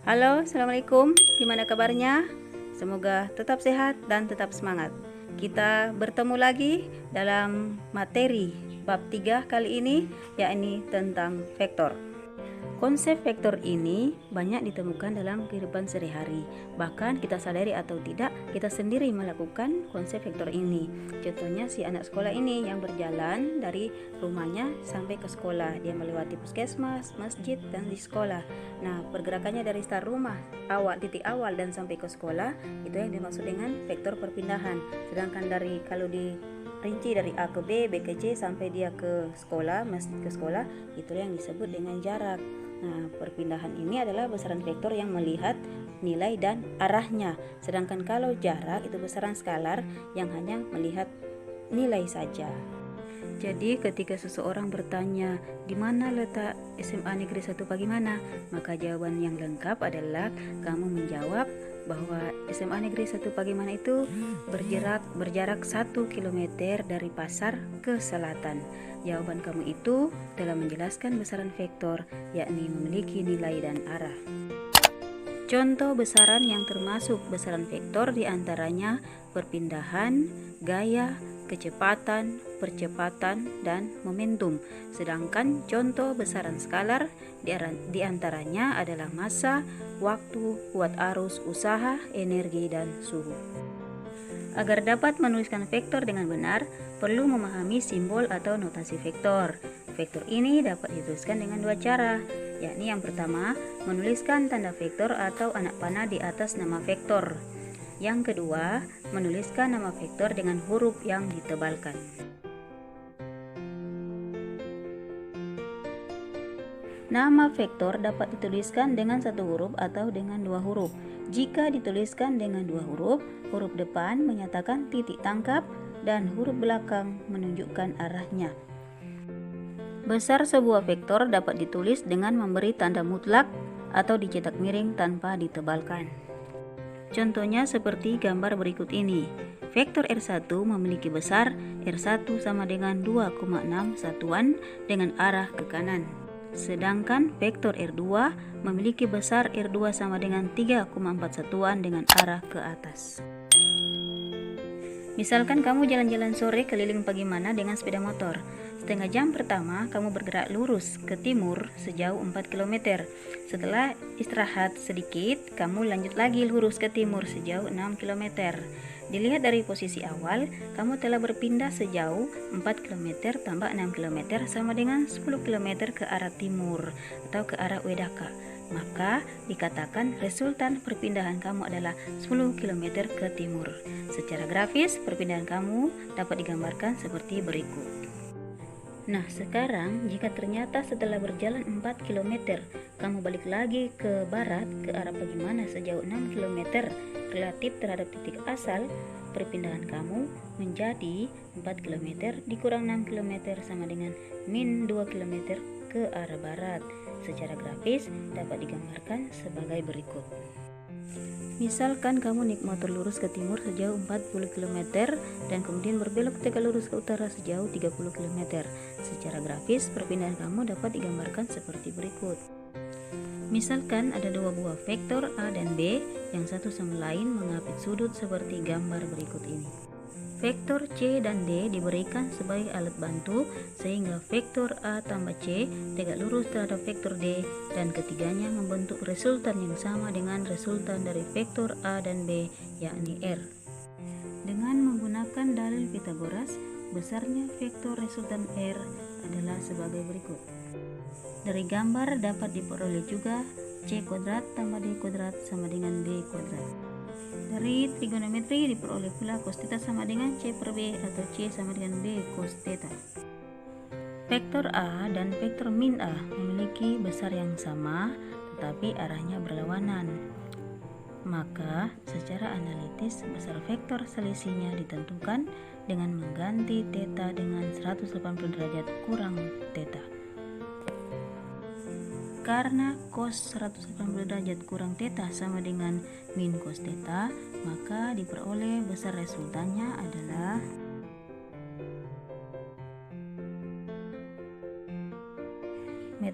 Halo, Assalamualaikum. Gimana kabarnya? Semoga tetap sehat dan tetap semangat. Kita bertemu lagi dalam materi bab 3 kali ini, yakni tentang vektor. Konsep vektor ini banyak ditemukan dalam kehidupan sehari-hari. Bahkan kita sadari atau tidak, kita sendiri melakukan konsep vektor ini. Contohnya si anak sekolah ini yang berjalan dari rumahnya sampai ke sekolah. Dia melewati puskesmas, masjid, dan di sekolah. Nah, pergerakannya dari start rumah, titik awal dan sampai ke sekolah, itu yang dimaksud dengan vektor perpindahan. Sedangkan kalau rinci dari A ke B, B ke C sampai dia ke sekolah, masjid ke sekolah, itu yang disebut dengan jarak. Nah, perpindahan ini adalah besaran vektor yang melihat nilai dan arahnya. Sedangkan kalau jarak itu besaran skalar yang hanya melihat nilai saja. Jadi ketika seseorang bertanya di mana letak SMA Negeri 1 Pagimana, maka jawaban yang lengkap adalah kamu menjawab bahwa SMA Negeri 1 Pagimana itu berjarak 1 km dari pasar ke selatan. Jawaban kamu itu dalam menjelaskan besaran vektor, yakni memiliki nilai dan arah. Contoh besaran yang termasuk besaran vektor diantaranya perpindahan, gaya, kecepatan, percepatan, dan momentum. Sedangkan contoh besaran skalar diantaranya adalah massa, waktu, kuat arus, usaha, energi, dan suhu. Agar dapat menuliskan vektor dengan benar, perlu memahami simbol atau notasi vektor. Vektor ini dapat dituliskan dengan dua cara, yakni yang pertama, menuliskan tanda vektor atau anak panah di atas nama vektor. Yang kedua, menuliskan nama vektor dengan huruf yang ditebalkan. Nama vektor dapat dituliskan dengan satu huruf atau dengan dua huruf. Jika dituliskan dengan dua huruf, huruf depan menyatakan titik tangkap dan huruf belakang menunjukkan arahnya. Besar sebuah vektor dapat ditulis dengan memberi tanda mutlak atau dicetak miring tanpa ditebalkan. Contohnya seperti gambar berikut ini. Vektor R1 memiliki besar R1 sama dengan 2,6 satuan dengan arah ke kanan. Sedangkan vektor R2 memiliki besar R2 sama dengan 3,4 satuan dengan arah ke atas. Misalkan kamu jalan-jalan sore keliling Pagimana dengan sepeda motor. Setengah jam pertama kamu bergerak lurus ke timur sejauh 4 km. Setelah istirahat sedikit, kamu lanjut lagi lurus ke timur sejauh 6 km. Dilihat dari posisi awal, kamu telah berpindah sejauh 4 km tambah 6 km sama dengan 10 km ke arah timur atau ke arah Wedaka. Maka dikatakan resultan perpindahan kamu adalah 10 km ke timur. Secara grafis, perpindahan kamu dapat digambarkan seperti berikut. Nah, sekarang jika ternyata setelah berjalan 4 km, kamu balik lagi ke barat ke arah Pagimana sejauh 6 km relatif terhadap titik asal, perpindahan kamu menjadi 4 km dikurang 6 km sama dengan min 2 km ke arah barat. Secara grafis dapat digambarkan sebagai berikut. Misalkan kamu naik motor lurus ke timur sejauh 40 km dan kemudian berbelok tegak lurus ke utara sejauh 30 km. Secara grafis, perpindahan kamu dapat digambarkan seperti berikut. Misalkan ada dua buah vektor A dan B yang satu sama lain mengapit sudut seperti gambar berikut ini. Vektor C dan D diberikan sebagai alat bantu sehingga vektor A tambah C tegak lurus terhadap vektor D dan ketiganya membentuk resultan yang sama dengan resultan dari vektor A dan B, yakni R. Dengan menggunakan dalil Pythagoras, besarnya vektor resultan R adalah sebagai berikut. Dari gambar dapat diperoleh juga C kuadrat tambah D kuadrat sama dengan D kuadrat. Dari trigonometri diperoleh pula cos theta sama dengan C per B atau C sama dengan B cos theta. Vektor A dan vektor min A memiliki besar yang sama tetapi arahnya berlawanan. Maka secara analitis besar vektor selisihnya ditentukan dengan mengganti theta dengan 180 derajat kurang theta. Karena cos 180 derajat kurang theta sama dengan min cos theta, maka diperoleh besar resultannya adalah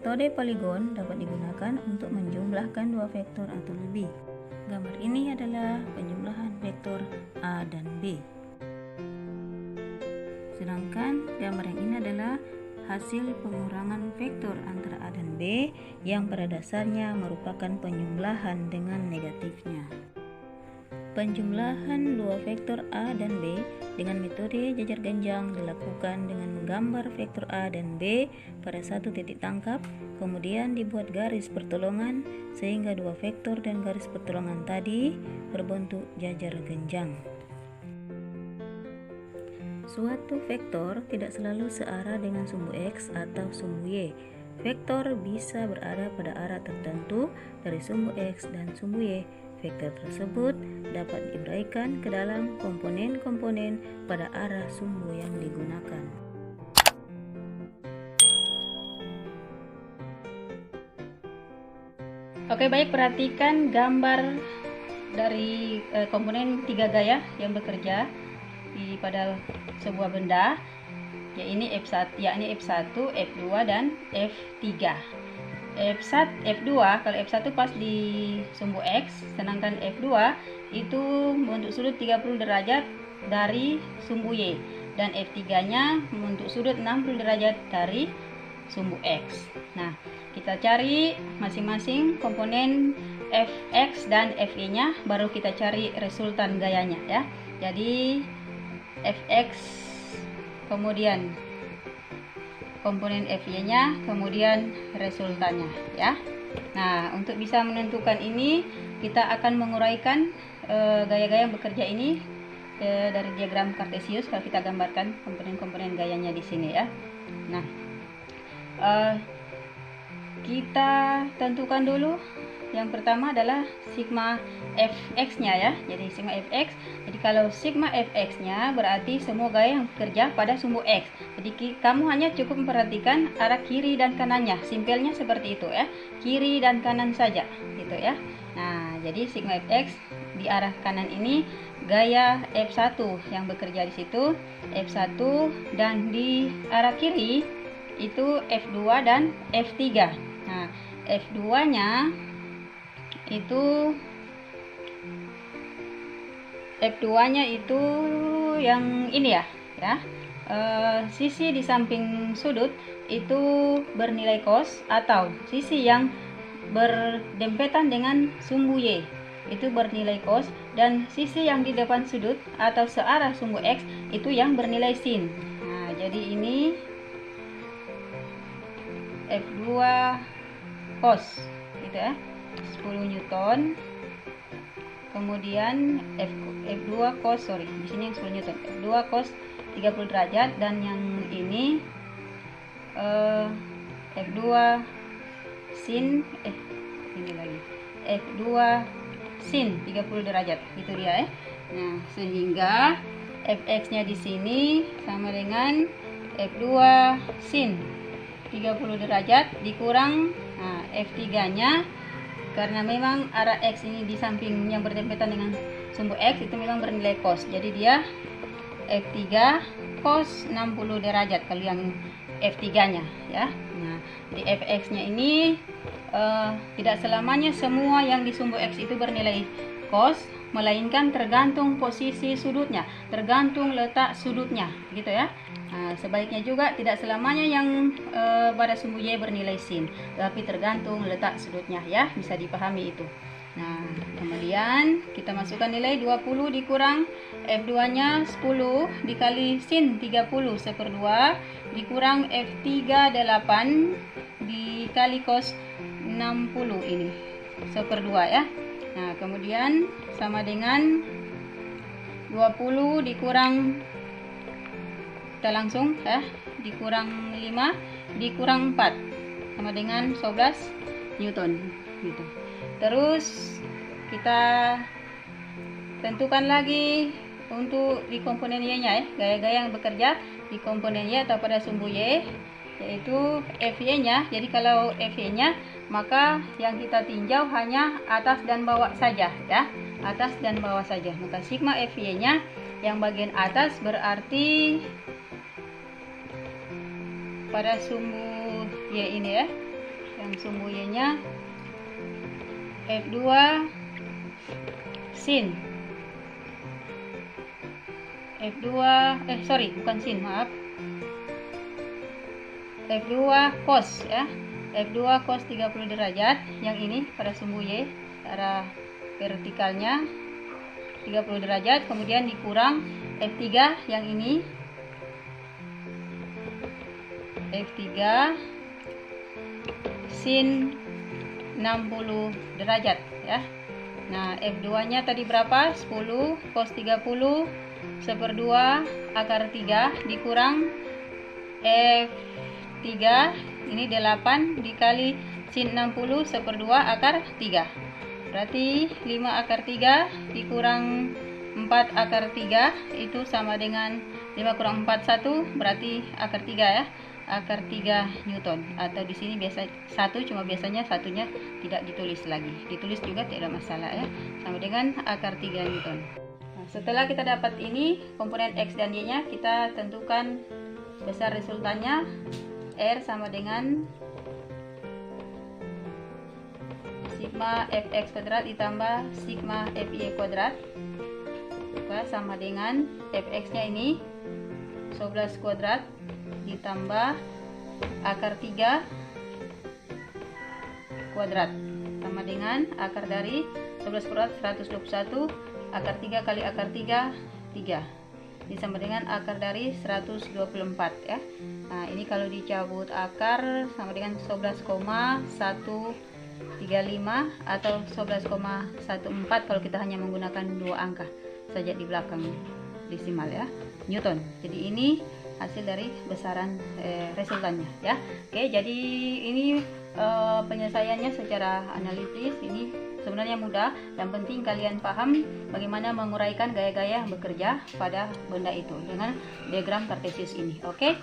Metode poligon dapat digunakan untuk menjumlahkan dua vektor atau lebih. Gambar ini adalah penjumlahan vektor A dan B. Sedangkan gambar yang ini adalah hasil pengurangan vektor antara A dan B yang pada dasarnya merupakan penjumlahan dengan negatifnya. Penjumlahan dua vektor A dan B dengan metode jajar genjang dilakukan dengan menggambar vektor A dan B pada satu titik tangkap, kemudian dibuat garis pertolongan sehingga dua vektor dan garis pertolongan tadi berbentuk jajar genjang. Suatu vektor tidak selalu searah dengan sumbu X atau sumbu Y. Vektor bisa berada pada arah tertentu dari sumbu X dan sumbu Y. Vektor tersebut dapat diuraikan ke dalam komponen-komponen pada arah sumbu yang digunakan. Oke, baik, perhatikan gambar dari komponen tiga gaya yang bekerja pada sebuah benda, yakni F1, F2 dan F3. F2 kalau F1 pas di sumbu X, sedangkan F2 itu membentuk sudut 30 derajat dari sumbu Y, dan F3-nya membentuk sudut 60 derajat dari sumbu X. Nah, kita cari masing-masing komponen Fx dan Fy-nya, baru kita cari resultan gayanya ya. Jadi Fx, kemudian komponen Fy-nya, kemudian resultannya ya. Nah, untuk bisa menentukan ini kita akan menguraikan gaya-gaya yang bekerja ini dari diagram Cartesius. Kalau kita gambarkan komponen-komponen gayanya di sini ya. Nah, kita tentukan dulu. Yang pertama adalah sigma Fx-nya ya. Jadi sigma Fx. Jadi kalau sigma Fx-nya berarti semua gaya yang bekerja pada sumbu X. Jadi kamu hanya cukup memperhatikan arah kiri dan kanannya. Simpelnya seperti itu ya. Kiri dan kanan saja gitu ya. Nah, jadi sigma Fx di arah kanan ini gaya F1 yang bekerja di situ, F1, dan di arah kiri itu F2 dan F3. Nah, F2-nya itu yang ini ya, sisi di samping sudut itu bernilai cos, atau sisi yang berdempetan dengan sumbu Y itu bernilai cos, dan sisi yang di depan sudut atau searah sumbu X itu yang bernilai sin. Nah, jadi ini F2 cos gitu ya, 10 Newton. Kemudian F2 cos, di sini yang 10 Newton. F2 cos 30 derajat, dan yang ini F2 sin ini lagi F2 sin 30 derajat. Itu dia ya. Nah, sehingga Fx-nya di sini sama dengan F2 sin 30 derajat dikurang F3-nya, karena memang arah X ini di samping yang berdempetan dengan sumbu X itu memang bernilai cos. Jadi dia F3 cos 60 derajat kalau yang F3-nya ya. Nah, di Fx-nya ini tidak selamanya semua yang di sumbu X itu bernilai cos, melainkan tergantung posisi sudutnya, tergantung letak sudutnya gitu ya. Nah, sebaliknya juga tidak selamanya yang pada sumbu Y bernilai sin, tapi tergantung letak sudutnya ya, bisa dipahami itu. Nah, kemudian kita masukkan nilai 20 dikurang F2-nya 10 dikali sin 30 1/2 dikurang F3 8 dikali cos 60 ini 1/2 ya. Nah, kemudian sama dengan 20 dikurang, kita langsung dikurang 5 dikurang 4 sama dengan 11 Newton gitu. Terus kita tentukan lagi untuk di komponen Y-nya ya, gaya-gaya yang bekerja di komponen Y atau pada sumbu Y, yaitu Fy-nya. Jadi kalau Fy-nya maka yang kita tinjau hanya atas dan bawah saja ya, atas dan bawah saja. Maka sigma Fy-nya yang bagian atas berarti pada sumbu Y ini ya, yang sumbu Y-nya F2 sin F2 bukan sin, maaf, F2 cos ya, F2 cos 30 derajat yang ini pada sumbu Y, arah vertikalnya 30 derajat, kemudian dikurang F3 yang ini, F3 sin 60 derajat ya. Nah, F2 nya tadi berapa? 10 cos 30 1/2 akar 3 dikurang F3 ini 8 dikali sin 60 1/2 akar 3. Berarti 5 akar 3 dikurang 4 akar 3 itu sama dengan 5 kurang 4 1, berarti akar 3 ya. Akar 3 Newton, atau di sini biasa 1, cuma biasanya satunya tidak ditulis lagi. Ditulis juga tidak masalah ya. Sama dengan akar 3 Newton. Nah, setelah kita dapat ini komponen X dan Y-nya, kita tentukan besar resultannya. R sama dengan sigma Fx kuadrat ditambah sigma Fy kuadrat sama dengan Fx-nya ini 11 kuadrat ditambah akar 3 kuadrat sama dengan akar dari 11 kuadrat 121, akar 3 kali akar 3 3 sama dengan akar dari 124 ya. Nah, ini kalau dicabut akar sama dengan 11,135 atau 11,14 kalau kita hanya menggunakan 2 angka saja di belakang desimal ya, Newton. Jadi ini hasil dari besaran resultannya ya. Oke, jadi ini penyelesaiannya secara analitis ini sebenarnya mudah. Yang penting kalian paham bagaimana menguraikan gaya-gaya yang bekerja pada benda itu dengan diagram kartesius ini. Oke.